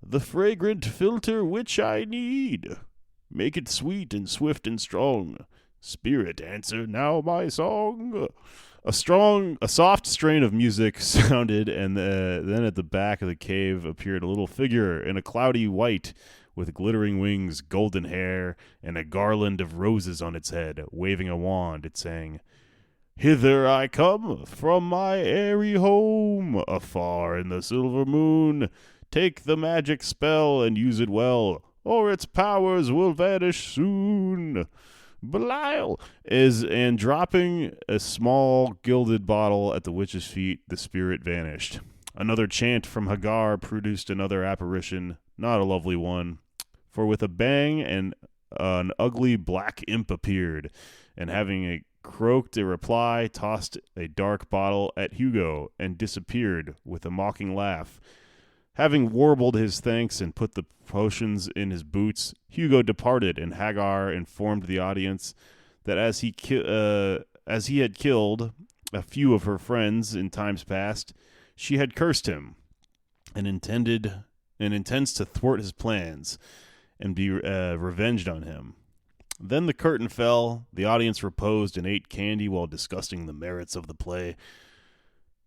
the fragrant philter which I need. Make it sweet and swift and strong. Spirit, answer now my song." A soft strain of music sounded, and then at the back of the cave appeared a little figure in a cloudy white, with glittering wings, golden hair, and a garland of roses on its head. Waving a wand, it sang, "Hither I come from my airy home, afar in the silver moon. Take the magic spell and use it well, or its powers will vanish soon." Belial and dropping a small gilded bottle at the witch's feet, the spirit vanished. Another chant from Hagar produced another apparition, not a lovely one, for with a bang an ugly black imp appeared, and having croaked a reply, tossed a dark bottle at Hugo and disappeared with a mocking laugh. Having warbled his thanks and put the potions in his boots, Hugo departed, and Hagar informed the audience that as he had killed a few of her friends in times past, she had cursed him, and intends to thwart his plans and be revenged on him. Then the curtain fell, the audience reposed and ate candy while discussing the merits of the play.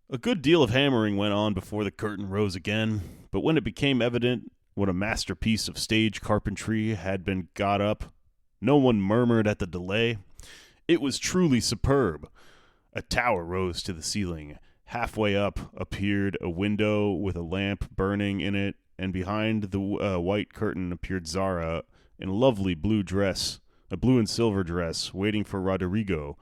A good deal of hammering went on before the curtain rose again, but when it became evident what a masterpiece of stage carpentry had been got up, no one murmured at the delay. It was truly superb. A tower rose to the ceiling. Halfway up appeared a window with a lamp burning in it, and behind the white curtain appeared Zara in a lovely blue and silver dress, waiting for Rodrigo.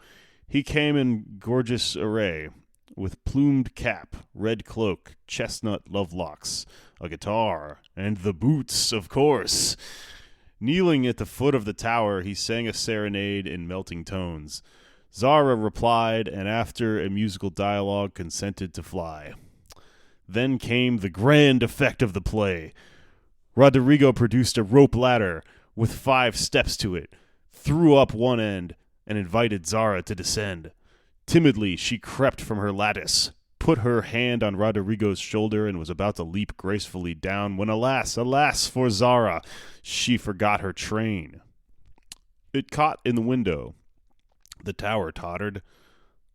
He came in gorgeous array, with plumed cap, red cloak, chestnut lovelocks, a guitar, and the boots, of course. Kneeling at the foot of the tower, he sang a serenade in melting tones. Zara replied, and after a musical dialogue consented to fly. Then came the grand effect of the play. Rodrigo produced a rope ladder with 5 steps to it, threw up one end, and invited Zara to descend. Timidly, she crept from her lattice, put her hand on Rodrigo's shoulder, and was about to leap gracefully down when, alas, alas for Zara, she forgot her train. It caught in the window. The tower tottered,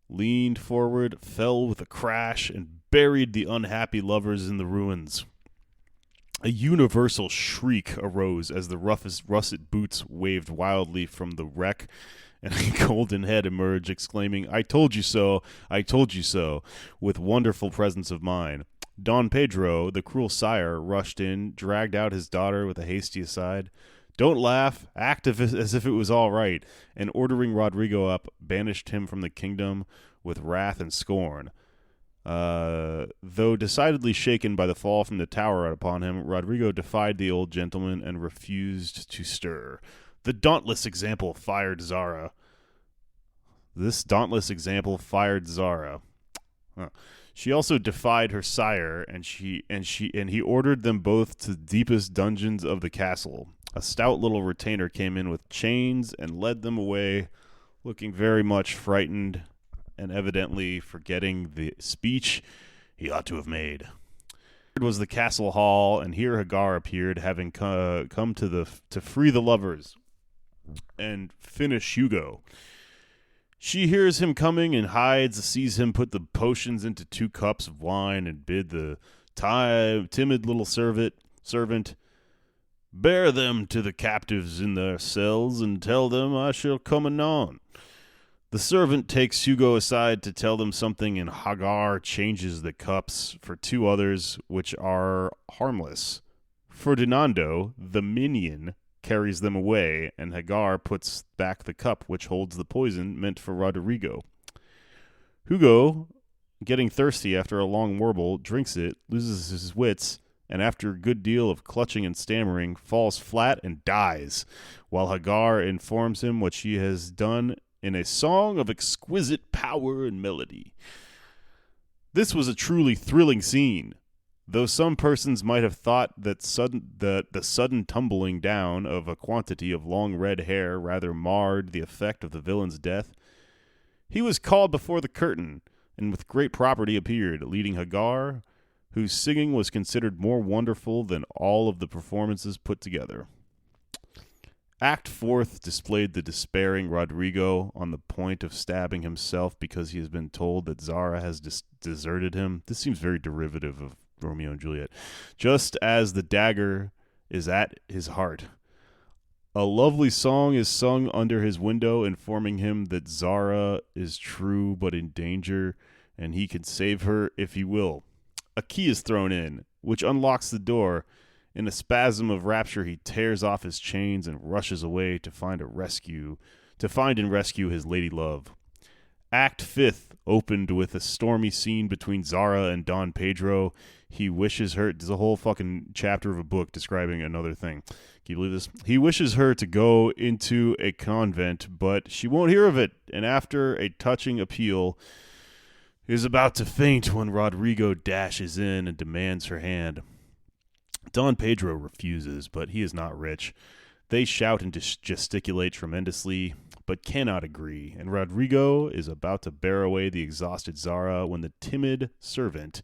leaned forward, fell with a crash, and buried the unhappy lovers in the ruins. A universal shriek arose as the russet boots waved wildly from the wreck, and a golden head emerged, exclaiming, "I told you so, I told you so," with wonderful presence of mind. Don Pedro, the cruel sire, rushed in, dragged out his daughter with a hasty aside. "Don't laugh, act as if it was all right," and ordering Rodrigo up, banished him from the kingdom, with wrath and scorn. Though decidedly shaken by the fall from the tower upon him, Rodrigo defied the old gentleman and refused to stir. The dauntless example fired Zara. This dauntless example fired Zara. Huh. She also defied her sire, and he ordered them both to the deepest dungeons of the castle. A stout little retainer came in with chains and led them away, looking very much frightened and evidently forgetting the speech he ought to have made. It was the castle hall, and here Hagar appeared, having come to free the lovers and finish Hugo. She hears him coming and hides, sees him put the potions into 2 cups of wine, and bid the timid little servant, "Bear them to the captives in their cells, and tell them I shall come anon." The servant takes Hugo aside to tell them something, and Hagar changes the cups for 2 others, which are harmless. Ferdinando, the minion, carries them away, and Hagar puts back the cup which holds the poison meant for Rodrigo. Hugo, getting thirsty after a long warble, drinks it, loses his wits, and after a good deal of clutching and stammering, falls flat and dies, while Hagar informs him what she has done in a song of exquisite power and melody. This was a truly thrilling scene, though some persons might have thought that the sudden tumbling down of a quantity of long red hair rather marred the effect of the villain's death. He was called before the curtain, and with great property appeared, leading Hagar, whose singing was considered more wonderful than all of the performances put together. Act 4th displayed the despairing Rodrigo on the point of stabbing himself because he has been told that Zara has deserted him. This seems very derivative of Romeo and Juliet. Just as the dagger is at his heart. A lovely song is sung under his window, informing him that Zara is true but in danger, and he can save her if he will. A key is thrown in, which unlocks the door. In a spasm of rapture, he tears off his chains and rushes away to find and rescue his lady love. Act 5th opened with a stormy scene between Zara and Don Pedro. He wishes her. There's a whole fucking chapter of a book describing another thing. Can you believe this? He wishes her to go into a convent, but she won't hear of it. And after a touching appeal, is about to faint when Rodrigo dashes in and demands her hand. Don Pedro refuses, but he is not rich. They shout and gesticulate tremendously, but cannot agree, and Rodrigo is about to bear away the exhausted Zara when the timid servant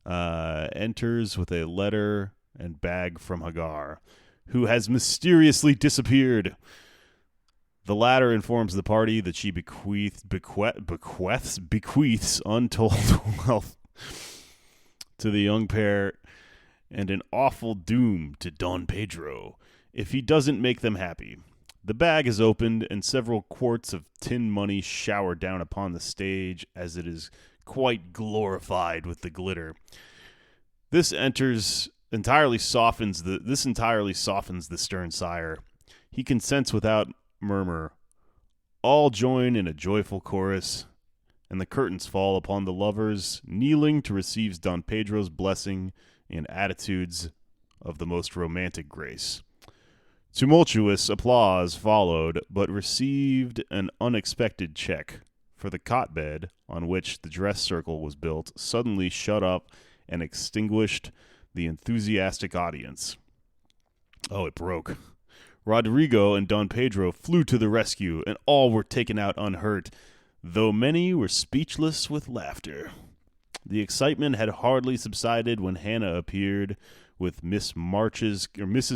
enters with a letter and bag from Hagar, who has mysteriously disappeared. The latter informs the party that she bequeaths untold wealth to the young pair, and an awful doom to Don Pedro if he doesn't make them happy. The bag is opened, and several quarts of tin money shower down upon the stage as it is quite glorified with the glitter. This entirely softens the stern sire. He consents without murmur. All join in a joyful chorus, and the curtains fall upon the lovers, kneeling to receive Don Pedro's blessing in attitudes of the most romantic grace. Tumultuous applause followed, but received an unexpected check, for the cot bed on which the dress circle was built suddenly shut up and extinguished the enthusiastic audience. Oh, it broke. Rodrigo and Don Pedro flew to the rescue, and all were taken out unhurt, though many were speechless with laughter. The excitement had hardly subsided when Hannah appeared with Mrs.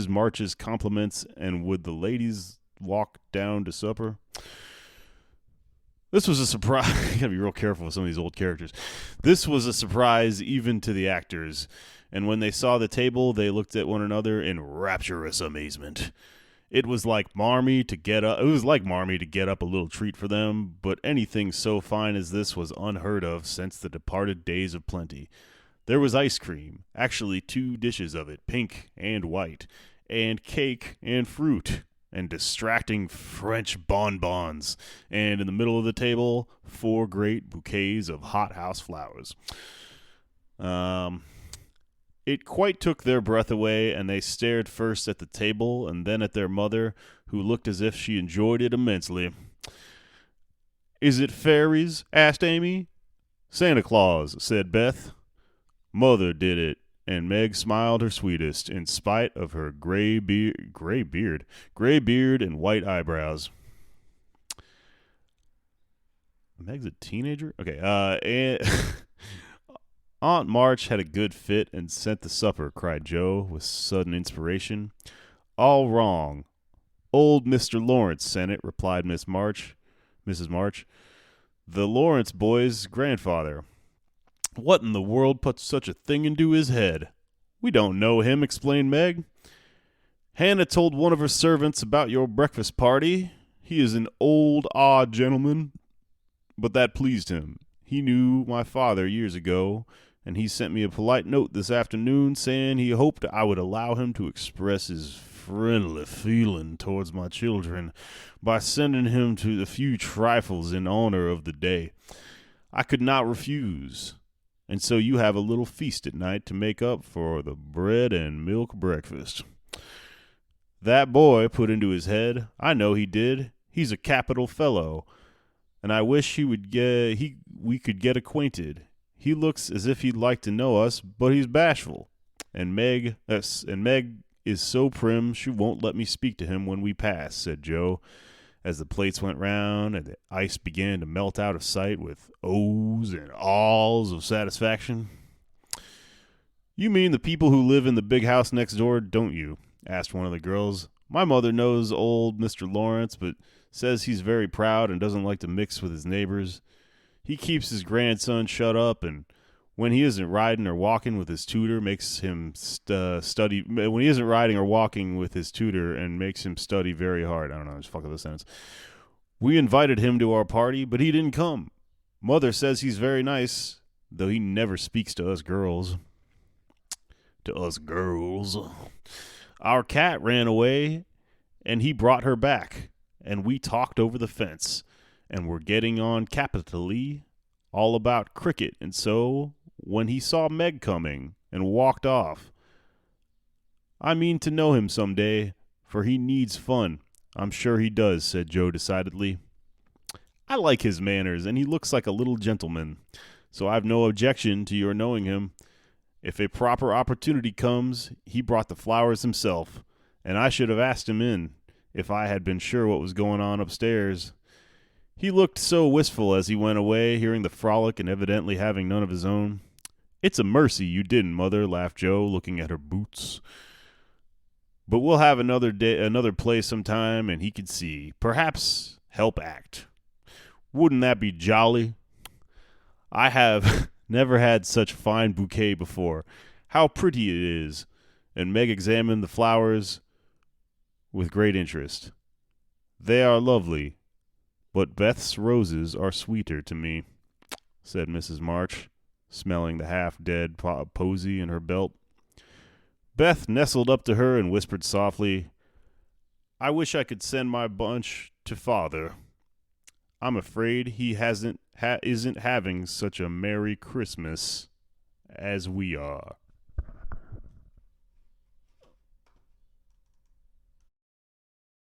March's compliments, and would the ladies walk down to supper? This was a surprise. You gotta be real careful with some of these old characters. This was a surprise even to the actors, and when they saw the table, they looked at one another in rapturous amazement. It was like Marmee to get up. It was like Marmee to get up a little treat for them, but anything so fine as this was unheard of since the departed days of plenty. There was ice cream, actually 2 dishes of it, pink and white, and cake and fruit, and distracting French bonbons, and in the middle of the table, 4 great bouquets of hothouse flowers. It quite took their breath away, and they stared first at the table and then at their mother, who looked as if she enjoyed it immensely. "Is it fairies?" asked Amy. "Santa Claus," said Beth. "Mother did it," and Meg smiled her sweetest, in spite of her gray beard and white eyebrows. Meg's a teenager? Okay, and Aunt March had a good fit and sent the supper, cried Joe with sudden inspiration. "All wrong. Old Mr. Lawrence sent it," replied Mrs. March. "The Lawrence boy's grandfather. What in the world put such a thing into his head?" "We don't know him," explained Meg. "Hannah told one of her servants about your breakfast party. He is an old, odd gentleman, but that pleased him. He knew my father years ago, and he sent me a polite note this afternoon saying he hoped I would allow him to express his friendly feeling towards my children by sending him to a few trifles in honor of the day. I could not refuse, and so you have a little feast at night to make up for the bread and milk breakfast." That boy put into his head. I know he did. He's a capital fellow, and I wish we could get acquainted. He looks as if he'd like to know us, but he's bashful. And Meg is so prim she won't let me speak to him when we pass," said Joe, as the plates went round and the ice began to melt out of sight with ohs and ahs of satisfaction. "You mean the people who live in the big house next door, don't you?" asked one of the girls. "My mother knows old Mr. Lawrence, but says he's very proud and doesn't like to mix with his neighbors. He keeps his grandson shut up, and when he isn't riding or walking with his tutor, makes him study. When he isn't riding or walking with his tutor, and makes him study very hard." I don't know. Just fuck up the sentence. "We invited him to our party, but he didn't come. Mother says he's very nice, though he never speaks to us girls." To us girls. "Our cat ran away, and he brought her back, and we talked over the fence, and were getting on capitally all about cricket, and so, when he saw Meg coming, and walked off. I mean to know him some day, for he needs fun. I'm sure he does," said Joe decidedly. "I like his manners, and he looks like a little gentleman, so I've no objection to your knowing him. If a proper opportunity comes, he brought the flowers himself, and I should have asked him in, if I had been sure what was going on upstairs. He looked so wistful as he went away, hearing the frolic and evidently having none of his own." "It's a mercy you didn't, Mother," laughed Joe, looking at her boots. "But we'll have another play sometime, and he can see. Perhaps help act. Wouldn't that be jolly? I have never had such fine bouquet before. How pretty it is." And Meg examined the flowers with great interest. "They are lovely, but Beth's roses are sweeter to me," said Mrs. March, smelling the half-dead posy in her belt. Beth nestled up to her and whispered softly, "I wish I could send my bunch to Father. I'm afraid he isn't having such a Merry Christmas as we are."